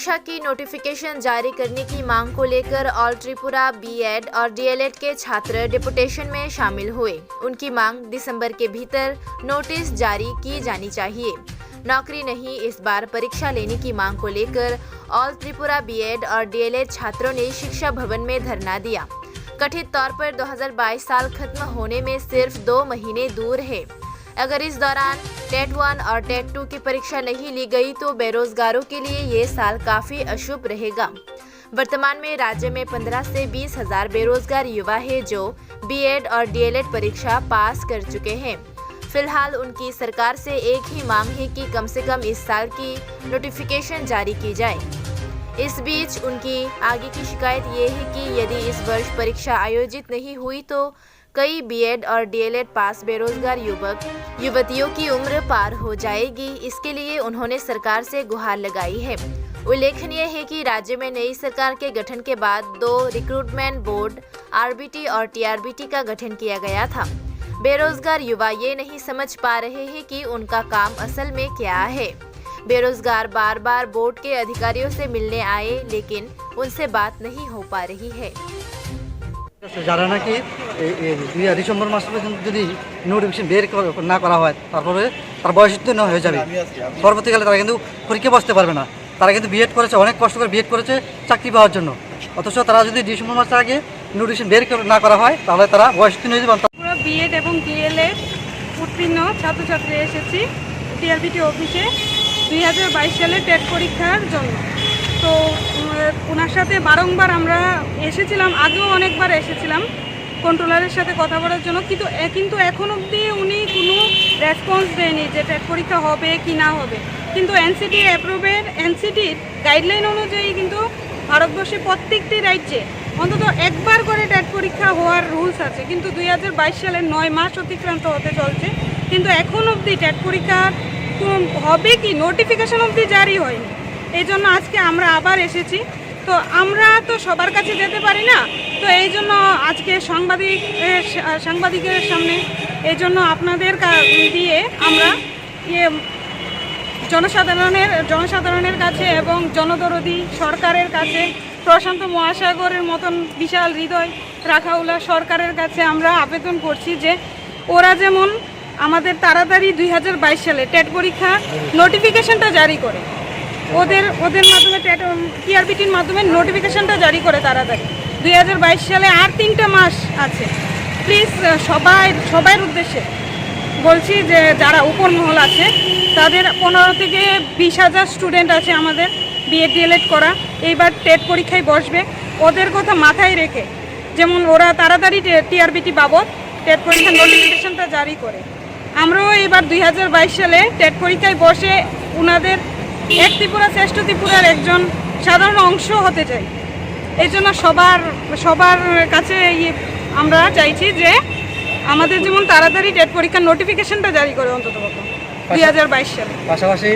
परीक्षा की नोटिफिकेशन जारी करने की मांग को लेकर ऑल त्रिपुरा बीएड और डीएलएड के छात्र डिपुटेशन में शामिल हुए। उनकी मांग दिसंबर के भीतर नोटिस जारी की जानी चाहिए। नौकरी नहीं, इस बार परीक्षा लेने की मांग को लेकर ऑल त्रिपुरा बीएड और डीएलएड छात्रों ने शिक्षा भवन में धरना दिया। कथित तौर पर 2022 साल खत्म होने में सिर्फ 2 महीने दूर है। अगर इस दौरान टेट 1 और टेट 2 की परीक्षा नहीं ली गई तो बेरोजगारों के लिए ये साल काफी अशुभ रहेगा। वर्तमान में राज्य में 15 से 20 हजार बेरोजगार युवा है जो बीएड और डीएलएड परीक्षा पास कर चुके हैं। फिलहाल उनकी सरकार से एक ही मांग है कि कम से कम इस साल की नोटिफिकेशन जारी की जाए। इस बीच उनकी आगे की शिकायत ये है कि यदि इस वर्ष परीक्षा आयोजित नहीं हुई तो कई बीएड और डीएलएड पास बेरोजगार युवक युवतियों की उम्र पार हो जाएगी। इसके लिए उन्होंने सरकार से गुहार लगाई है। उल्लेखनीय है कि राज्य में नई सरकार के गठन के बाद 2 रिक्रूटमेंट बोर्ड आरबीटी और टीआरबीटी का गठन किया गया था। बेरोजगार युवा ये नहीं समझ पा रहे हैं कि उनका काम असल में क्या है। बेरोजगार बार बार बोर्ड के अधिकारियों से मिलने आए लेकिन उनसे बात नहीं हो पा रही है। যারা নাকি ডিসেম্বর মাস পর্যন্ত যদি নোটিফিকেশন বের না করা হয় তারপরে তার বয়সোত্তীর্ণ হয়ে যাবে, পরবর্তীকালে তারা কিন্তু পরীক্ষা বসতে পারবে না। তারা কিন্তু বিএড করেছে, অনেক কষ্ট করে বিএড করেছে চাকরি পাওয়ার জন্য, অথচ তারা যদি ডিসেম্বর মাসের আগে নোটিফিকেশন বের না করা হয় তাহলে তারা বয়সোত্তীর্ণ হয়ে যাবে। পুরো বিএড এবং ডিএলএড উত্তীর্ণ ছাত্রছাত্রী এসেছি টিআরবিটি অফিসে 2022 সালে টেট পরীক্ষার জন্য। তো ওনার সাথে বারংবার আমরা এসেছিলাম, আগেও অনেকবার এসেছিলাম কন্ট্রোলারের সাথে কথা বলার জন্য, কিন্তু এখন অবধি উনি কোনো রেসপন্স দেয়নি যে টেট পরীক্ষা হবে কি না হবে। কিন্তু এনসিটি অ্যাপ্রুভের এনসিটির গাইডলাইন অনুযায়ী কিন্তু ভারতবর্ষে প্রত্যেকটি রাজ্যে অন্তত একবার করে টেট পরীক্ষা হওয়ার রুলস আছে, কিন্তু 2022 সালে 9 মাস অতিক্রান্ত হতে চলছে, কিন্তু এখন অবধি টেট পরীক্ষা হবে কি নোটিফিকেশন অবধি জারি হয়নি। এই জন্য আজকে আমরা আবার এসেছি। তো আমরা তো সবার কাছে যেতে পারি না, তো এই জন্য আজকে সাংবাদিকের সামনে এই জন্য আপনাদের দিয়ে আমরা জনসাধারণের কাছে এবং জনদরদি সরকারের কাছে, প্রশান্ত মহাসাগরের মতন বিশাল হৃদয় রাখাওলা সরকারের কাছে আমরা আবেদন করছি যে ওরা যেমন আমাদের তাড়াতাড়ি 2022 সালে টেট পরীক্ষা নোটিফিকেশনটা জারি করে, ওদের মাধ্যমে টিআরবিটির মাধ্যমে নোটিফিকেশনটা জারি করে তাড়াতাড়ি। 2022 সালে আর 3টা মাস আছে। প্লিজ সবার উদ্দেশ্যে বলছি যে যারা উপর মহল আছে তাদের 15 থেকে 20 হাজার স্টুডেন্ট আছে আমাদের বিএড ডিএলএড করা, এইবার টেট পরীক্ষায় বসবে, ওদের কথা মাথায় রেখে যেমন ওরা তাড়াতাড়ি টিআরবিটি বাবদ টেট পরীক্ষার নোটিফিকেশনটা জারি করে। আমরাও এবার 2022 সালে টেট পরীক্ষায় বসে ওনাদের এক ত্রিপুরা শ্রেষ্ঠ ত্রিপুরার একজন সাধারণ অংশ হতে চাই। এই জন্য সবার কাছে আমরা চাইছি যে আমাদের যেমন তাড়াতাড়ি টেট পরীক্ষার নোটিফিকেশনটা জারি করে অন্তত 2022 সালে। পাশাপাশি